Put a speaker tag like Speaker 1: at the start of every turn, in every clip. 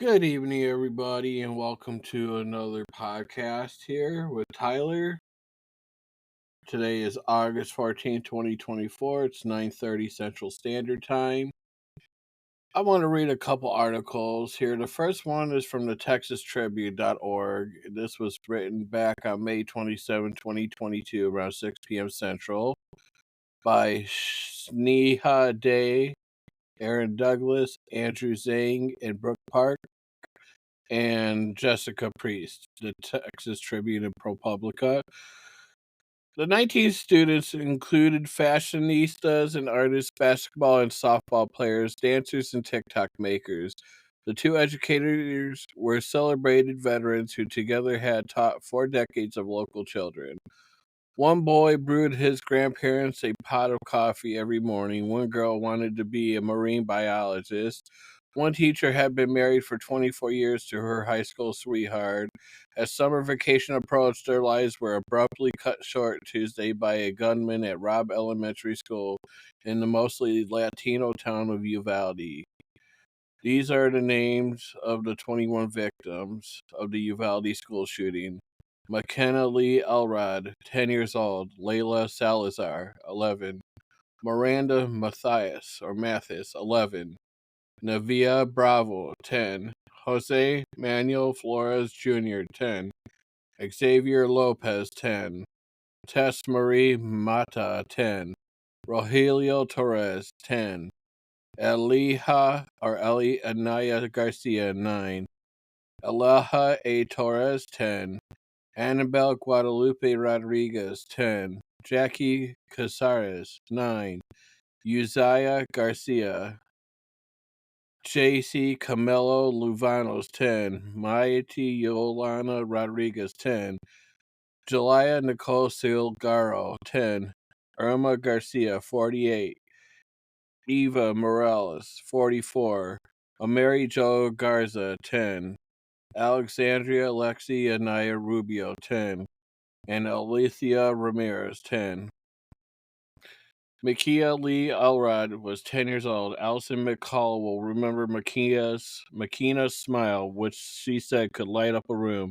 Speaker 1: Good evening, everybody, and welcome to another podcast here with Tyler. Today is August 14th, 2024. It's 9:30 Central Standard Time. I want to read a couple articles here. The first one is from the TexasTribune.org. This was written back on May 27, 2022, around 6 p.m. Central, by Sneha Day, Aaron Douglas, Andrew Zhang, and Brooke Park, and Jessica Priest, the Texas Tribune and ProPublica. The 19 students included fashionistas and artists, basketball and softball players, dancers, and TikTok makers. The two educators were celebrated veterans who together had taught 4 decades of local children. One boy brewed his grandparents a pot of coffee every morning. One girl wanted to be a marine biologist. One teacher had been married for 24 years to her high school sweetheart. As summer vacation approached, their lives were abruptly cut short Tuesday by a gunman at Robb Elementary School in the mostly Latino town of Uvalde. These are the names of the 21 victims of the Uvalde school shooting. McKenna Lee Elrod, 10 years old. Layla Salazar, 11. Miranda Mathis, 11. Navia Bravo, 10. Jose Manuel Flores Jr., 10. Xavier Lopez, 10. Tess Marie Mata, 10. Rogelio Torres, 10. Eli Anaya Garcia, 9. Aleja A. Torres, 10. Annabelle Guadalupe Rodriguez, 10. Jackie Casares, 9. Uzziah Garcia. JC Camelo Luvanos, 10. Maite Yolana Rodriguez, 10. Jelaya Nicole Silgaro, 10. Irma Garcia, 48. Eva Morales, 44. Mary Jo Garza, 10. Alexandria Lexi Anaya Rubio, 10. And Alicia Ramirez, 10. Makia Lee Elrod was 10 years old. Allison McCall will remember Makina's smile, which she said could light up a room.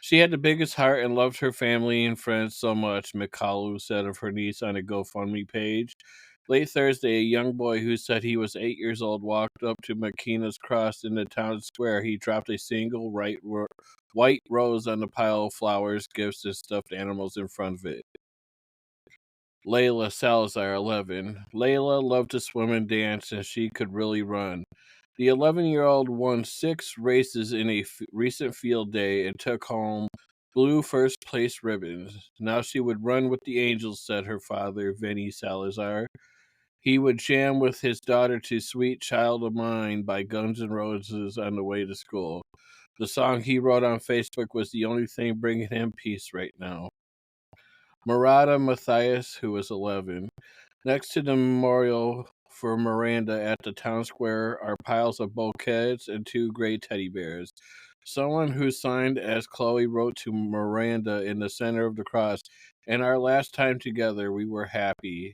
Speaker 1: She had the biggest heart and loved her family and friends so much, McCall said of her niece on a GoFundMe page. Late Thursday, a young boy who said he was 8 years old walked up to Makina's cross in the town square. He dropped a single white rose on the pile of flowers, gifts, and stuffed animals in front of it. Layla Salazar, 11. Layla loved to swim and dance, and she could really run. The 11-year-old won 6 races in a recent field day and took home blue first-place ribbons. Now she would run with the Angels, said her father, Vinny Salazar. He would jam with his daughter to Sweet Child of Mine by Guns N' Roses on the way to school. The song he wrote on Facebook was the only thing bringing him peace right now. Miranda Matthias, who was 11. Next to the memorial for Miranda at the town square are piles of bouquets and 2 gray teddy bears. Someone who signed as Chloe wrote to Miranda in the center of the cross, "In our last time together, we were happy."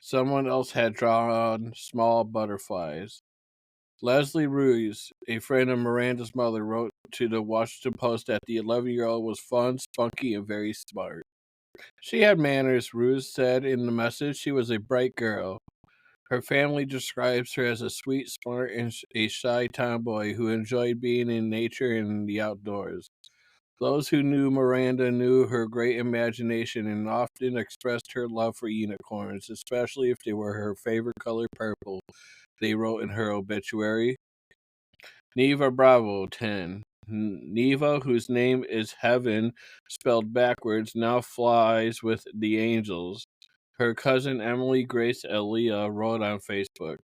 Speaker 1: Someone else had drawn small butterflies. Leslie Ruiz, a friend of Miranda's mother, wrote to the Washington Post that the 11-year-old was fun, spunky, and very smart. She had manners, Ruiz said in the message. She was a bright girl. Her family describes her as a sweet, smart, and a shy tomboy who enjoyed being in nature and the outdoors. Those who knew Miranda knew her great imagination and often expressed her love for unicorns, especially if they were her favorite color, purple, they wrote in her obituary. Neva Bravo, 10. Neva, whose name is Heaven, spelled backwards, now flies with the angels. Her cousin Emily Grace Elia wrote on Facebook,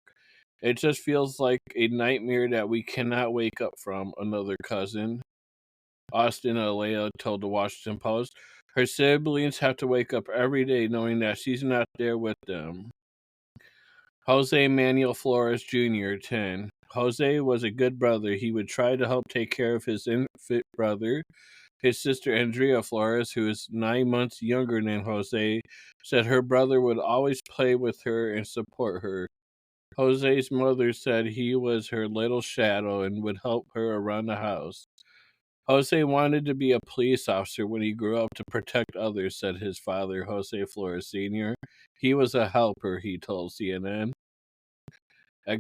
Speaker 1: "It just feels like a nightmare that we cannot wake up from," another cousin, Austin Alea, told the Washington Post. Her siblings have to wake up every day knowing that she's not there with them. Jose Manuel Flores Jr., 10. Jose was a good brother. He would try to help take care of his infant brother. His sister Andrea Flores, who is 9 months younger than Jose, said her brother would always play with her and support her. Jose's mother said he was her little shadow and would help her around the house. Jose wanted to be a police officer when he grew up to protect others, said his father, Jose Flores Sr. He was a helper, he told CNN.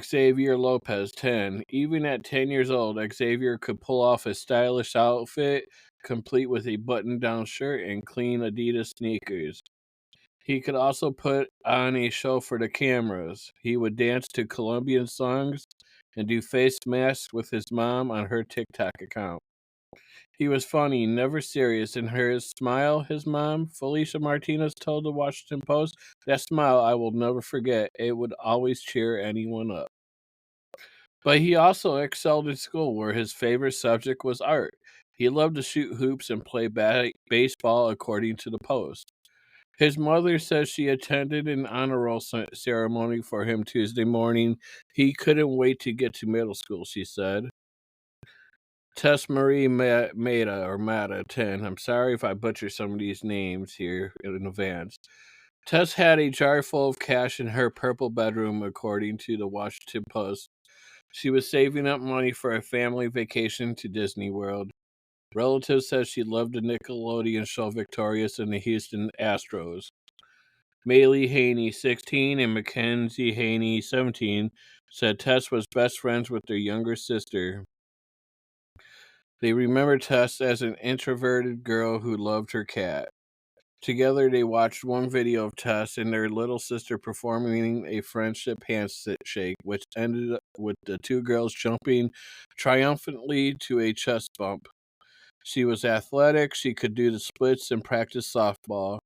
Speaker 1: Xavier Lopez, 10. Even at 10 years old, Xavier could pull off a stylish outfit, complete with a button-down shirt and clean Adidas sneakers. He could also put on a show for the cameras. He would dance to Colombian songs and do face masks with his mom on her TikTok account. He was funny, never serious, and her smile, his mom, Felicia Martinez, told the Washington Post, that smile I will never forget. It would always cheer anyone up. But he also excelled in school, where his favorite subject was art. He loved to shoot hoops and play baseball, according to the Post. His mother says she attended an honor roll ceremony for him Tuesday morning. He couldn't wait to get to middle school, she said. Tess Marie Mata, 10. I'm sorry if I butcher some of these names here in advance. Tess had a jar full of cash in her purple bedroom, according to the Washington Post. She was saving up money for a family vacation to Disney World. Relatives said she loved the Nickelodeon show Victorious and the Houston Astros. Maylee Haney, 16, and Mackenzie Haney, 17, said Tess was best friends with their younger sister. They remember Tess as an introverted girl who loved her cat. Together, they watched one video of Tess and their little sister performing a friendship handshake, which ended with the two girls jumping triumphantly to a chest bump. She was athletic, she could do the splits and practice softball.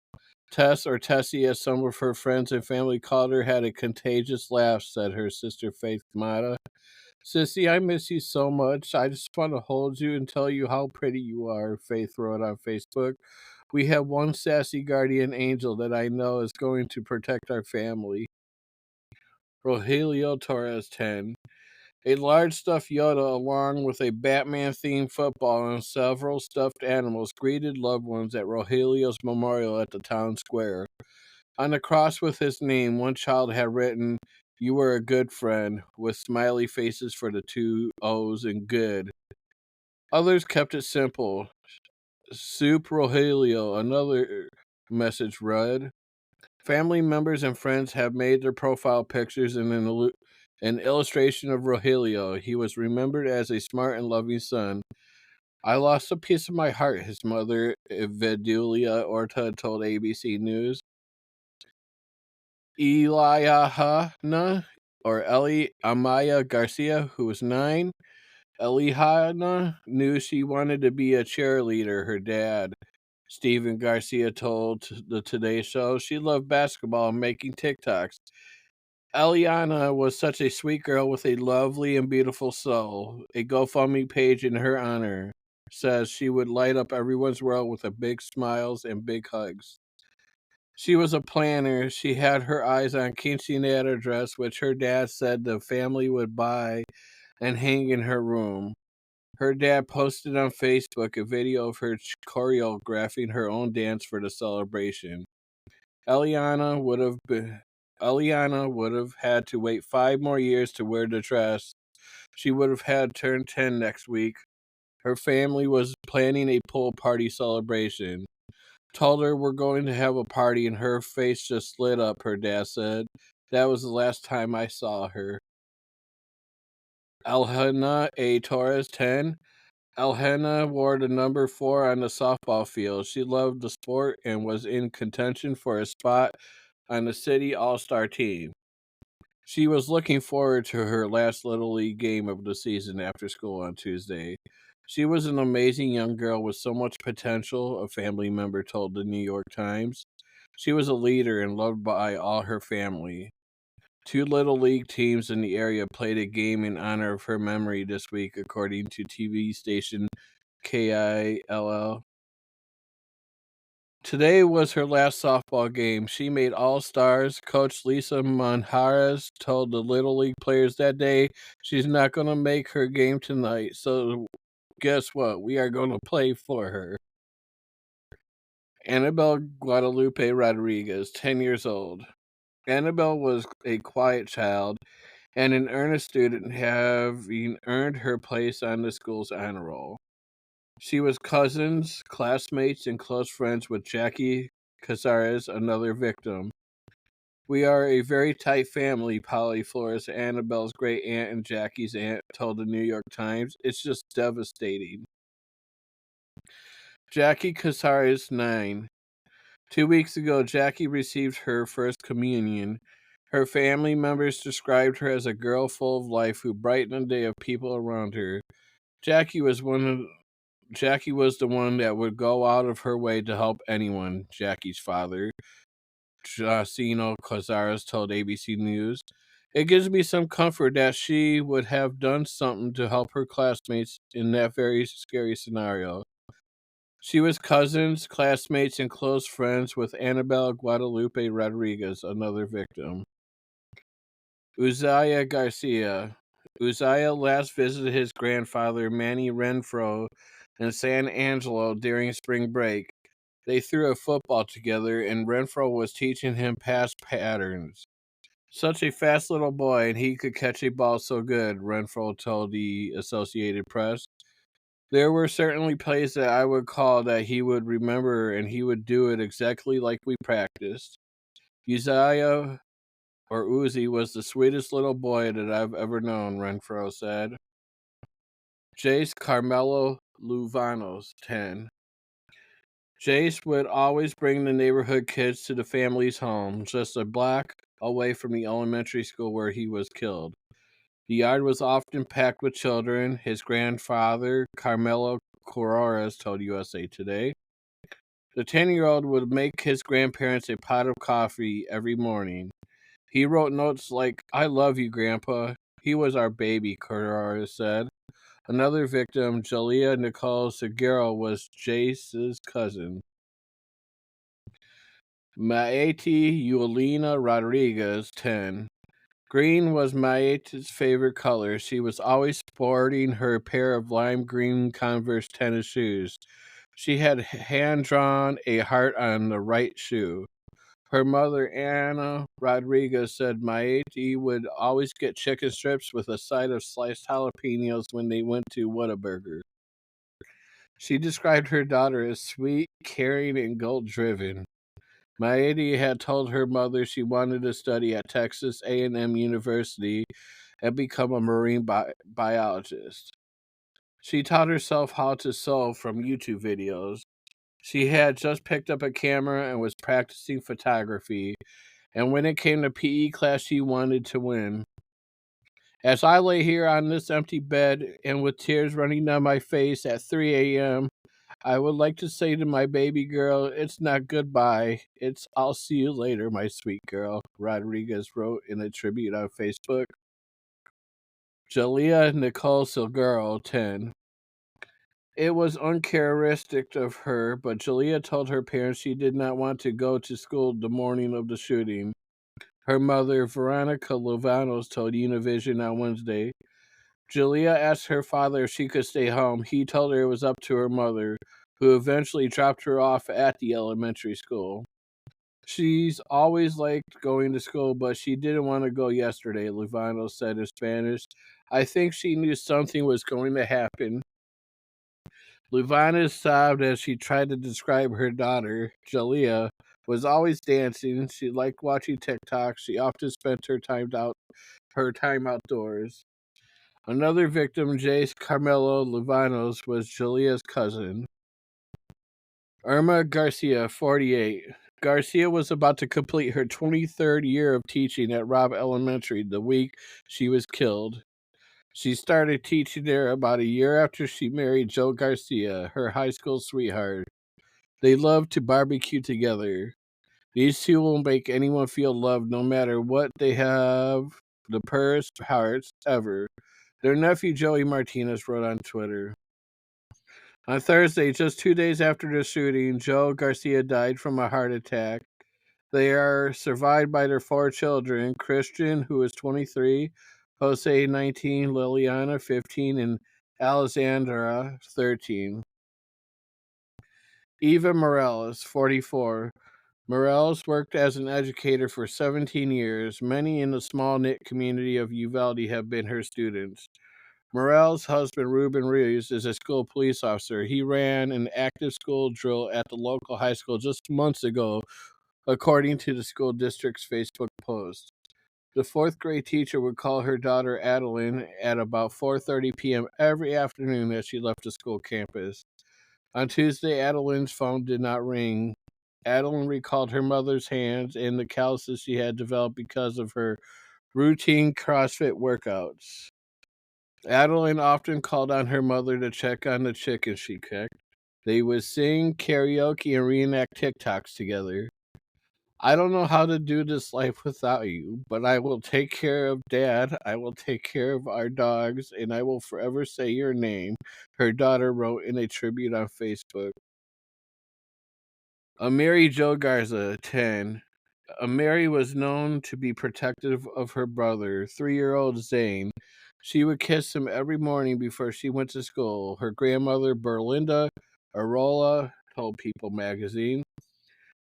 Speaker 1: Tess, or Tessie as some of her friends and family called her, had a contagious laugh, said her sister Faith Mata. Sissy, I miss you so much. I just want to hold you and tell you how pretty you are, Faith wrote on Facebook. We have one sassy guardian angel that I know is going to protect our family. Rogelio Torres, 10. A large stuffed Yoda, along with a Batman-themed football and several stuffed animals, greeted loved ones at Rogelio's memorial at the town square. On the cross with his name, one child had written, "You were a good friend," with smiley faces for the two O's in good. Others kept it simple. Soup Rogelio, another message read. Family members and friends have made their profile pictures in an illustration of Rogelio. He was remembered as a smart and loving son. I lost a piece of my heart, his mother, Vedulia Orta, told ABC News. Eliana, or Eli Amaya Garcia, who was 9. Eliana knew she wanted to be a cheerleader, her dad, Stephen Garcia, told the Today Show. She loved basketball and making TikToks. Eliana was such a sweet girl with a lovely and beautiful soul. A GoFundMe page in her honor says she would light up everyone's world with a big smiles and big hugs. She was a planner. She had her eyes on quinceanera dress, which her dad said the family would buy and hang in her room. Her dad posted on Facebook a video of her choreographing her own dance for the celebration. Eliana would have had to wait 5 more years to wear the dress. She would have had turned 10 next week. Her family was planning a pool party celebration. Told her we're going to have a party, and her face just lit up, her dad said. That was the last time I saw her. Alhena A. Torres, 10. Alhena wore the number 4 on the softball field. She loved the sport and was in contention for a spot on the city all-star team. She was looking forward to her last Little League game of the season after school on Tuesday. She was an amazing young girl with so much potential, a family member told the New York Times. She was a leader and loved by all her family. 2 Little League teams in the area played a game in honor of her memory this week, according to TV station KILL. Today was her last softball game. She made All-Stars. Coach Lisa Monjaras told the Little League players that day she's not going to make her game tonight. So guess what? We are going to play for her. Annabelle Guadalupe Rodriguez, 10 years old. Annabelle was a quiet child. and an earnest student, having earned her place on the school's honor roll. She was cousins, classmates, and close friends with Jackie Cazares, another victim. We are a very tight family, Polly Flores, Annabelle's great aunt and Jackie's aunt, told the New York Times. It's just devastating. Jackie Cazares, 9. 2 weeks ago, Jackie received her first communion. Her family members described her as a girl full of life who brightened the day of people around her. Jackie was the one that would go out of her way to help anyone, Jackie's father, Jacino Cazares, told ABC News. It gives me some comfort that she would have done something to help her classmates in that very scary scenario. She was cousins, classmates, and close friends with Annabelle Guadalupe Rodriguez, another victim. Uzziah Garcia. Uzziah last visited his grandfather, Manny Renfro, in San Angelo during spring break. They threw a football together, and Renfro was teaching him pass patterns. Such a fast little boy, and he could catch a ball so good, Renfro told the Associated Press. There were certainly plays that I would call that he would remember, and he would do it exactly like we practiced. Uzziah, or Uzi, was the sweetest little boy that I've ever known, Renfro said. Jace Carmelo Luvanos, 10. Jace would always bring the neighborhood kids to the family's home, just a block away from the elementary school where he was killed. The yard was often packed with children, his grandfather, Carmelo Corores, told USA Today. The 10-year-old would make his grandparents a pot of coffee every morning. He wrote notes like, "I love you, Grandpa. He was our baby," Corores said. Another victim, Jalea Nicole Seguero, was Jace's cousin. Maete Yulina Rodriguez, 10. Green was Maete's favorite color. She was always sporting her pair of lime green Converse tennis shoes. She had hand-drawn a heart on the right shoe. Her mother, Anna Rodriguez, said Maete would always get chicken strips with a side of sliced jalapenos when they went to Whataburger. She described her daughter as sweet, caring, and goal-driven. Maete had told her mother she wanted to study at Texas A&M University and become a marine biologist. She taught herself how to sew from YouTube videos. She had just picked up a camera and was practicing photography, and when it came to PE class, she wanted to win. As I lay here on this empty bed and with tears running down my face at 3 a.m., I would like to say to my baby girl, it's not goodbye. It's I'll see you later, my sweet girl, Rodriguez wrote in a tribute on Facebook. Jalea Nicole Silgaro, 10. It was uncharacteristic of her, but Jalea told her parents she did not want to go to school the morning of the shooting. Her mother, Veronica Luvanos, told Univision on Wednesday. Jalea asked her father if she could stay home. He told her it was up to her mother, who eventually dropped her off at the elementary school. She's always liked going to school, but she didn't want to go yesterday, Luvanos said in Spanish. I think she knew something was going to happen. Luvanos sobbed as she tried to describe her daughter. Jalea was always dancing. She liked watching TikTok. She often spent her time outdoors. Another victim, Jace Carmelo Luvanos, was Jalea's cousin. Irma Garcia, 48. Garcia was about to complete her 23rd year of teaching at Robb Elementary the week she was killed. She started teaching there about a year after she married Joe Garcia, her high school sweetheart. They loved to barbecue together. These two will make anyone feel loved no matter what they have, the purest hearts ever. Their nephew Joey Martinez wrote on Twitter. On Thursday, just 2 days after the shooting, Joe Garcia died from a heart attack. They are survived by their 4 children, Christian, who is 23, Jose, 19, Liliana, 15, and Alexandra, 13. Eva Morales, 44. Morales worked as an educator for 17 years. Many in the small knit community of Uvalde have been her students. Morales' husband, Ruben Reeves, is a school police officer. He ran an active school drill at the local high school just months ago, according to the school district's Facebook post. The fourth grade teacher would call her daughter Adeline at about 4:30 p.m. every afternoon as she left the school campus. On Tuesday, Adeline's phone did not ring. Adeline recalled her mother's hands and the calluses she had developed because of her routine CrossFit workouts. Adeline often called on her mother to check on the chickens she cooked. They would sing karaoke and reenact TikToks together. I don't know how to do this life without you, but I will take care of Dad. I will take care of our dogs, and I will forever say your name, her daughter wrote in a tribute on Facebook. Mary Jo Garza, 10. Mary was known to be protective of her brother, 3-year-old Zane. She would kiss him every morning before she went to school. Her grandmother, Berlinda Arola, told People magazine.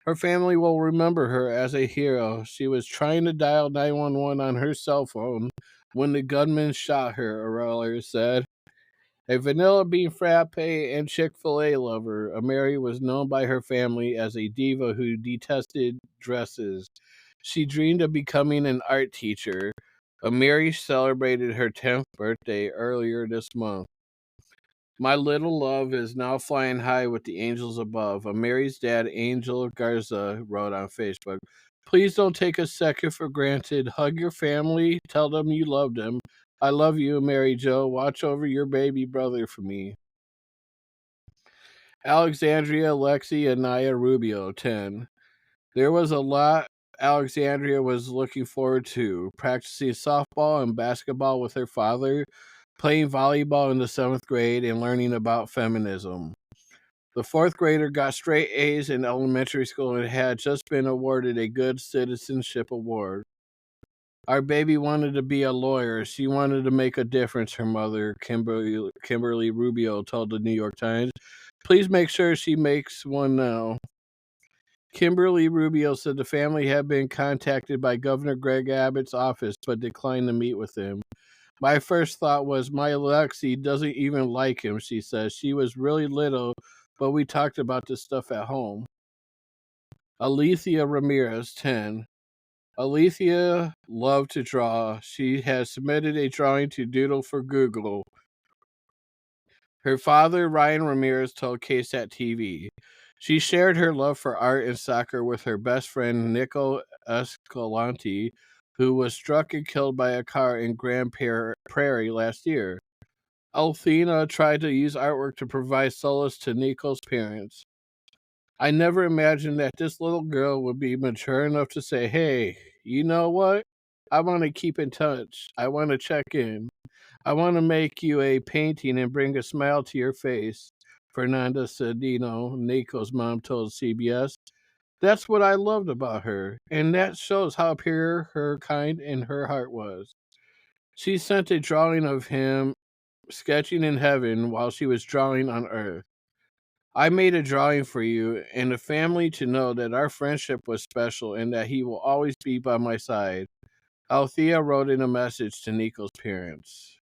Speaker 1: Her family will remember her as a hero. She was trying to dial 911 on her cell phone when the gunman shot her, Arola said. A vanilla bean frappe and Chick-fil-A lover, Mary was known by her family as a diva who detested dresses. She dreamed of becoming an art teacher. Mary celebrated her 10th birthday earlier this month. My little love is now flying high with the angels above. Mary's dad, Angel Garza, wrote on Facebook. Please don't take a second for granted. Hug your family. Tell them you love them. I love you, Mary Jo. Watch over your baby brother for me. Alexandria Lexi Anaya Rubio, 10. There was a lot Alexandria was looking forward to. Practicing softball and basketball with her father, playing volleyball in the 7th grade, and learning about feminism. The 4th grader got straight A's in elementary school and had just been awarded a Good Citizenship Award. Our baby wanted to be a lawyer. She wanted to make a difference, her mother, Kimberly Rubio, told the New York Times. Please make sure she makes one now. Kimberly Rubio said the family had been contacted by Governor Greg Abbott's office but declined to meet with him. My first thought was, my Lexi doesn't even like him, she says. She was really little, but we talked about this stuff at home. Alethea Ramirez, 10. Alethea loved to draw. She has submitted a drawing to Doodle for Google. Her father, Ryan Ramirez, told KSAT TV. She shared her love for art and soccer with her best friend, Nico Escalante, who was struck and killed by a car in Grand Prairie last year. Althea tried to use artwork to provide solace to Nico's parents. I never imagined that this little girl would be mature enough to say, hey, you know what? I want to keep in touch. I want to check in. I want to make you a painting and bring a smile to your face, Fernanda Cedino, Nico's mom, told CBS. That's what I loved about her, and that shows how pure, her kind, and her heart was. She sent a drawing of him sketching in heaven while she was drawing on earth. I made a drawing for you and the family to know that our friendship was special and that he will always be by my side. Althea wrote in a message to Nico's parents.